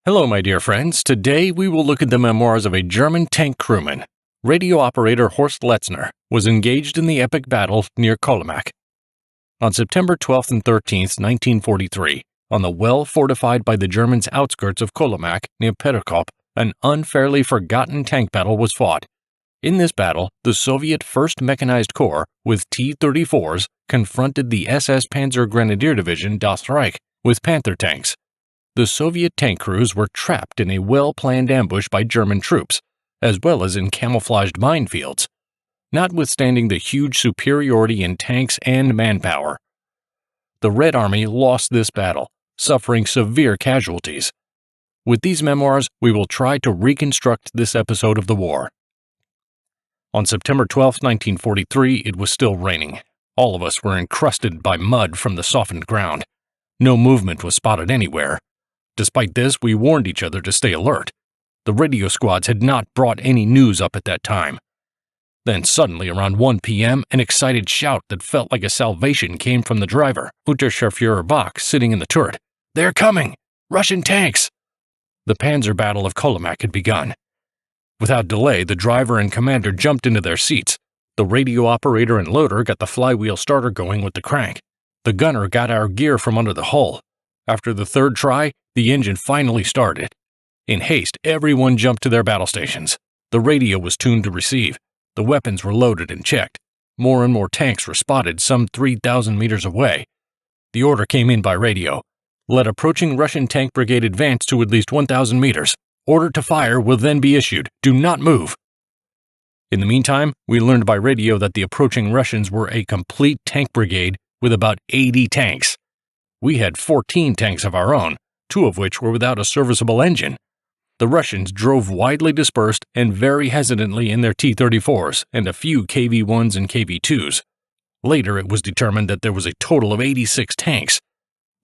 Hello, my dear friends. Today we will look at the memoirs of a German tank crewman. Radio operator Horst Letzner was engaged in the epic battle near Kolomak. On September 12th and 13th, 1943, on the well-fortified by the Germans outskirts of Kolomak near Perekop, an unfairly forgotten tank battle was fought. In this battle, the Soviet 1st Mechanized Corps, with T-34s, confronted the SS Panzer-Grenadier Division Das Reich with Panther tanks. The Soviet tank crews were trapped in a well-planned ambush by German troops, as well as in camouflaged minefields, notwithstanding the huge superiority in tanks and manpower. The Red Army lost this battle, suffering severe casualties. With these memoirs, we will try to reconstruct this episode of the war. On September 12, 1943, it was still raining. All of us were encrusted by mud from the softened ground. No movement was spotted anywhere. Despite this, we warned each other to stay alert. The radio squads had not brought any news up at that time. Then suddenly, around 1 p.m., an excited shout that felt like a salvation came from the driver, Unterscharführer Bach, sitting in the turret. "They're coming! Russian tanks!" The Panzer Battle of Kolomak had begun. Without delay, the driver and commander jumped into their seats. The radio operator and loader got the flywheel starter going with the crank. The gunner got our gear from under the hull. After the third try, the engine finally started. In haste, everyone jumped to their battle stations. The radio was tuned to receive. The weapons were loaded and checked. More and more tanks were spotted some 3,000 meters away. The order came in by radio. Let approaching Russian tank brigade advance to at least 1,000 meters. Order to fire will then be issued. Do not move. In the meantime, we learned by radio that the approaching Russians were a complete tank brigade with about 80 tanks. We had 14 tanks of our own, 2 of which were without a serviceable engine. The Russians drove widely dispersed and very hesitantly in their T-34s and a few KV-1s and KV-2s. Later, it was determined that there was a total of 86 tanks.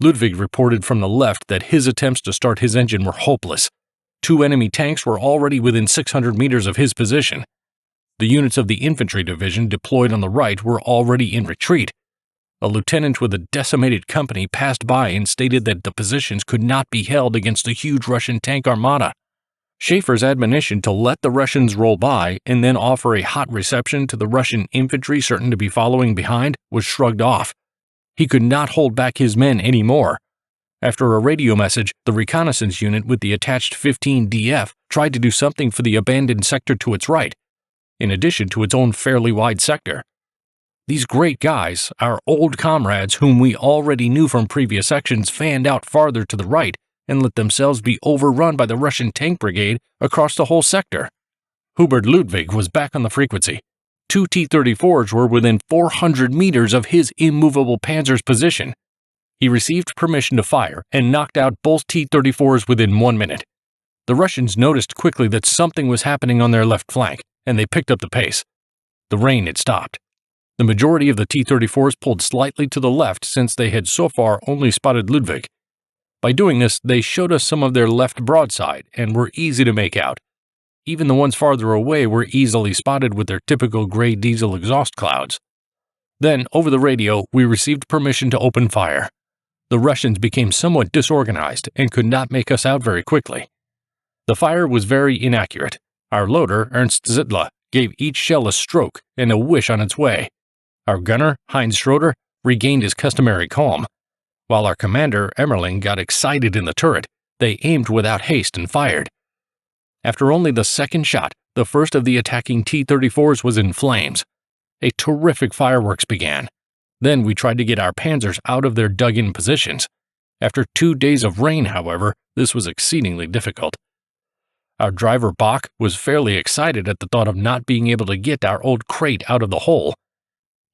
Ludwig reported from the left that his attempts to start his engine were hopeless. 2 enemy tanks were already within 600 meters of his position. The units of the infantry division deployed on the right were already in retreat. A lieutenant with a decimated company passed by and stated that the positions could not be held against a huge Russian tank armada. Schaefer's admonition to let the Russians roll by and then offer a hot reception to the Russian infantry certain to be following behind was shrugged off. He could not hold back his men anymore. After a radio message, the reconnaissance unit with the attached 15 DF tried to do something for the abandoned sector to its right, in addition to its own fairly wide sector. These great guys, our old comrades whom we already knew from previous sections, fanned out farther to the right and let themselves be overrun by the Russian tank brigade across the whole sector. Hubert Ludwig was back on the frequency. 2 T-34s were within 400 meters of his immovable Panzer's position. He received permission to fire and knocked out both T-34s within 1 minute. The Russians noticed quickly that something was happening on their left flank, and they picked up the pace. The rain had stopped. The majority of the T-34s pulled slightly to the left since they had so far only spotted Ludwig. By doing this, they showed us some of their left broadside and were easy to make out. Even the ones farther away were easily spotted with their typical gray diesel exhaust clouds. Then, over the radio, we received permission to open fire. The Russians became somewhat disorganized and could not make us out very quickly. The fire was very inaccurate. Our loader, Ernst Zittler, gave each shell a stroke and a whish on its way. Our gunner, Heinz Schroeder, regained his customary calm. While our commander, Emmerling, got excited in the turret, they aimed without haste and fired. After only the second shot, the first of the attacking T-34s was in flames. A terrific fireworks began. Then we tried to get our panzers out of their dug-in positions. After 2 days of rain, however, this was exceedingly difficult. Our driver, Bach, was fairly excited at the thought of not being able to get our old crate out of the hole.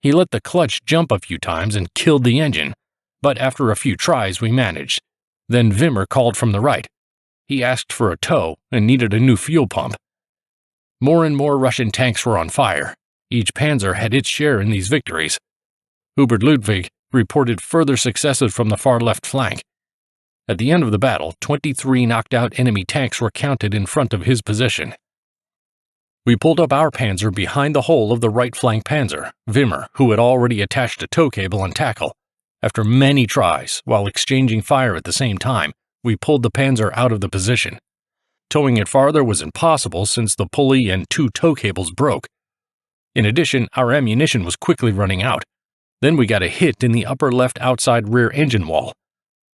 He let the clutch jump a few times and killed the engine, but after a few tries we managed. Then Wimmer called from the right. He asked for a tow and needed a new fuel pump. More and more Russian tanks were on fire. Each panzer had its share in these victories. Hubert Ludwig reported further successes from the far left flank. At the end of the battle, 23 knocked-out enemy tanks were counted in front of his position. We pulled up our panzer behind the hole of the right flank panzer, Wimmer, who had already attached a tow cable and tackle. After many tries, while exchanging fire at the same time, we pulled the Panzer out of the position. Towing it farther was impossible since the pulley and 2 tow cables broke. In addition, our ammunition was quickly running out. Then we got a hit in the upper left outside rear engine wall.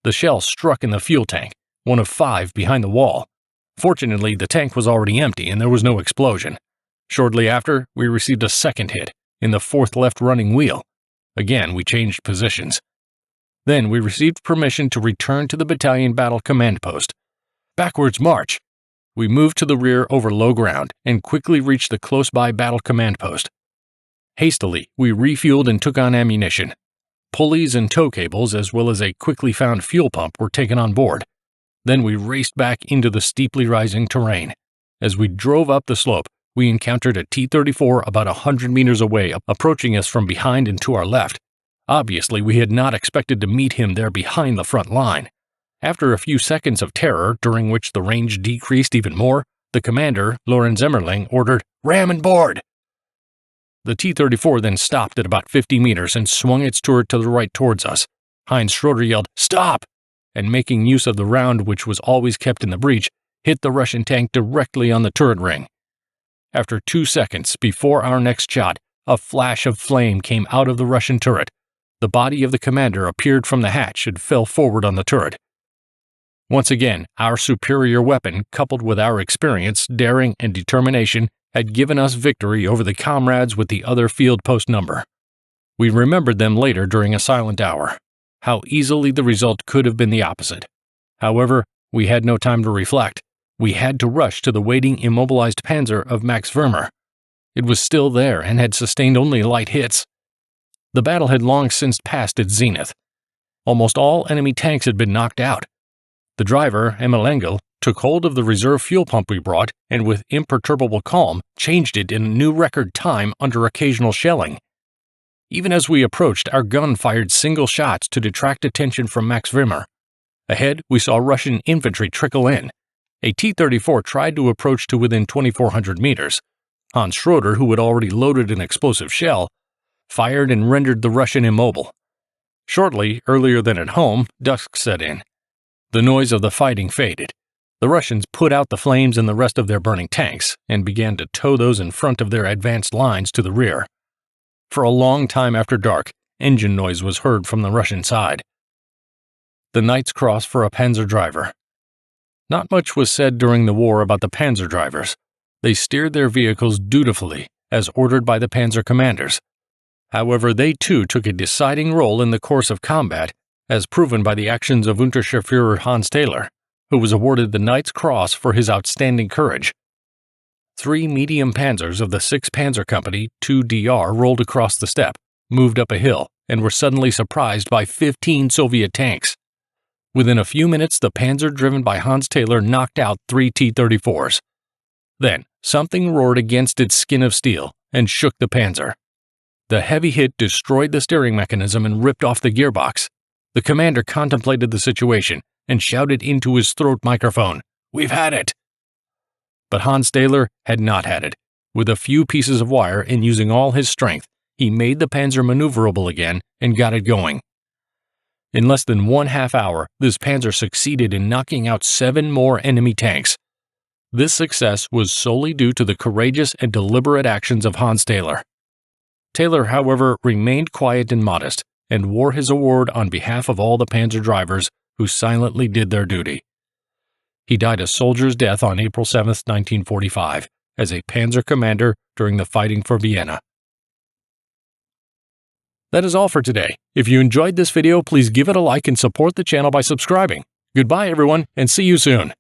The shell struck in the fuel tank, one of 5 behind the wall. Fortunately, the tank was already empty and there was no explosion. Shortly after, we received a second hit in the 4th left running wheel. Again, we changed positions. Then we received permission to return to the battalion battle command post. Backwards march! We moved to the rear over low ground and quickly reached the close-by battle command post. Hastily, we refueled and took on ammunition. Pulleys and tow cables, as well as a quickly found fuel pump, were taken on board. Then we raced back into the steeply rising terrain. As we drove up the slope, we encountered a T-34 about 100 meters away, approaching us from behind and to our left. Obviously, we had not expected to meet him there behind the front line. After a few seconds of terror, during which the range decreased even more, the commander, Lorenz Emmerling, ordered, "Ram and board!" The T-34 then stopped at about 50 meters and swung its turret to the right towards us. Heinz Schroeder yelled, "Stop!" and making use of the round which was always kept in the breech, hit the Russian tank directly on the turret ring. After 2 seconds before our next shot, a flash of flame came out of the Russian turret. The body of the commander appeared from the hatch and fell forward on the turret. Once again, our superior weapon, coupled with our experience, daring, and determination, had given us victory over the comrades with the other field post number. We remembered them later during a silent hour. How easily the result could have been the opposite. However, we had no time to reflect. We had to rush to the waiting immobilized Panzer of Max Wehrmacht. It was still there and had sustained only light hits. The battle had long since passed its zenith. Almost all enemy tanks had been knocked out. The driver, Emil Engel, took hold of the reserve fuel pump we brought and with imperturbable calm changed it in a new record time under occasional shelling. Even as we approached, our gun fired single shots to detract attention from Max Wehrmacht. Ahead, we saw Russian infantry trickle in. A T-34 tried to approach to within 2,400 meters. Hans Schroeder, who had already loaded an explosive shell, fired and rendered the Russian immobile. Shortly, earlier than at home, dusk set in. The noise of the fighting faded. The Russians put out the flames in the rest of their burning tanks and began to tow those in front of their advanced lines to the rear. For a long time after dark, engine noise was heard from the Russian side. The Knight's Cross for a Panzer driver. Not much was said during the war about the Panzer drivers. They steered their vehicles dutifully, as ordered by the Panzer commanders. However, they too took a deciding role in the course of combat, as proven by the actions of Untersturmführer Hans Taylor, who was awarded the Knight's Cross for his outstanding courage. 3 medium panzers of the 6th Panzer Company, 2DR, rolled across the steppe, moved up a hill, and were suddenly surprised by 15 Soviet tanks. Within a few minutes, the panzer driven by Hans Taylor knocked out 3 T-34s. Then, something roared against its skin of steel and shook the panzer. The heavy hit destroyed the steering mechanism and ripped off the gearbox. The commander contemplated the situation and shouted into his throat microphone, "We've had it!" But Hans Taylor had not had it. With a few pieces of wire and using all his strength, he made the panzer maneuverable again and got it going. In less than 1/2 hour, this panzer succeeded in knocking out 7 more enemy tanks. This success was solely due to the courageous and deliberate actions of Hans Taylor. Taylor, however, remained quiet and modest, and wore his award on behalf of all the panzer drivers who silently did their duty. He died a soldier's death on April 7, 1945, as a panzer commander during the fighting for Vienna. That is all for today. If you enjoyed this video, please give it a like and support the channel by subscribing. Goodbye everyone, and see you soon.